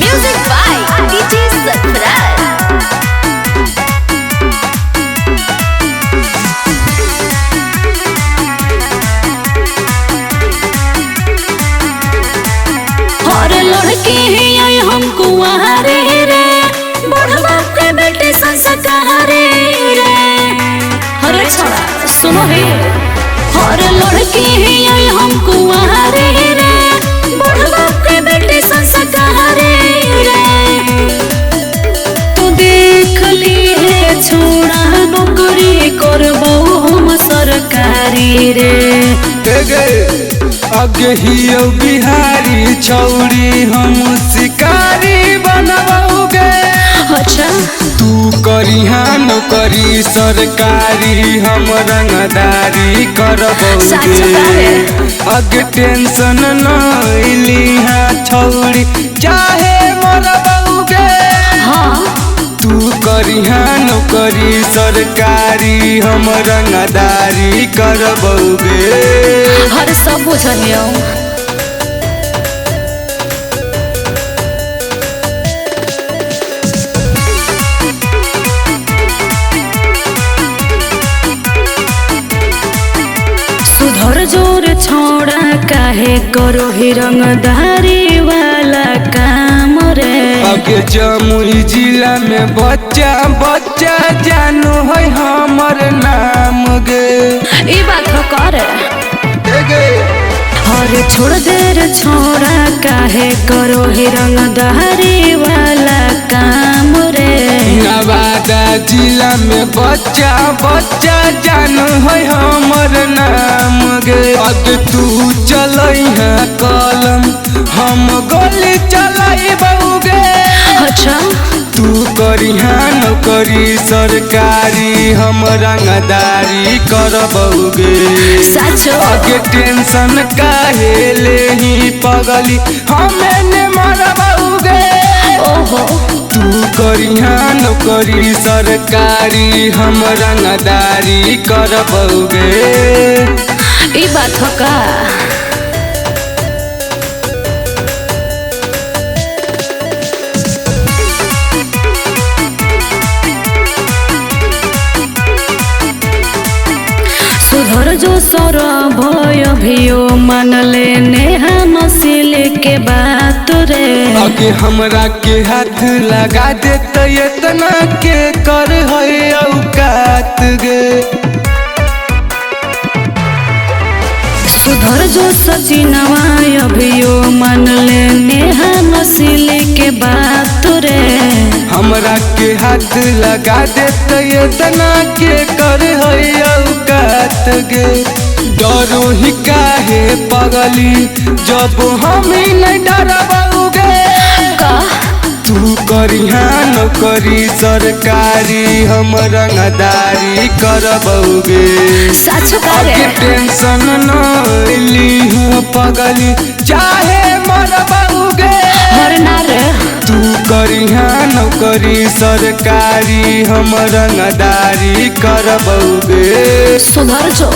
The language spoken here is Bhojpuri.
Music by DJ Sarfaraz. और लड़के हैं हमको वहारे रे बढ़वा के बेटे संस्कारे रे। अरे छोड़ा सुनो हे और लड़के हैं हमको वहारे रे बढ़वा के बेटे संस्कारे रे। तू देख ली है छोड़ा नौकरी करबो हम सरकारी रे। अगे हियो बिहारी छौड़ी हम शिकारी बनबोगे। अच्छा तू करिहा नौकरी सरकारी हम रंगदारी करबोगे। अगे टेंशन न लिहा छौड़ी चाहे मरबोगे। हाँ तू करिहा नौकरी सरकारी हम रंगदारी करबोगे। हर सब बुझलियो। सुधर जोर छोड़ा काहे करो ही रंगदारी वाला काम रे। अगे जमुई जिला में बच्चा बच्चा जानू है हमर नाम गे। ई बात हो करे अरे छोड़ दे रे छोड़ा काहे करो ही रंगदारी वाला काम रे। नवादा जिला में बच्चा बच्चा जानू है हमर नाम गे। अगे तू चलैहा कलम हम गोली चलाइबोगे। अच्छा तू करिहा नौकरी सरकारी हम रंगदारी करबोगे। सच आगे टेंशन काहे लेही पगली हमें ने मरबोगे। ओहो तू करिहा नौकरी सरकारी हम रंगदारी करबोगे। ई बात हो का। सुधर जो सर भय भियो मान लेने हम सिल के बात रे। आगे हमरा के हाथ लगा दे तो इतना के कर है औकात गे। सुधर जो सचिनवा अभियो मान लेने हम सिल के बात रे। हमरा के हाथ लगा दे तो इतना के कर है औकात गे। डरो ही काहे पगली जब हम ही नहीं डरबोगे। का तू करिहा नौकरी सरकारी हम रंगदारी करबोगे। सच करे आगे टेंशन न लीहू पगली चाहे मरबोगे। मरना रे तू करिहा नौकरी सरकारी हम रंगदारी करबोगे। सुधर जो।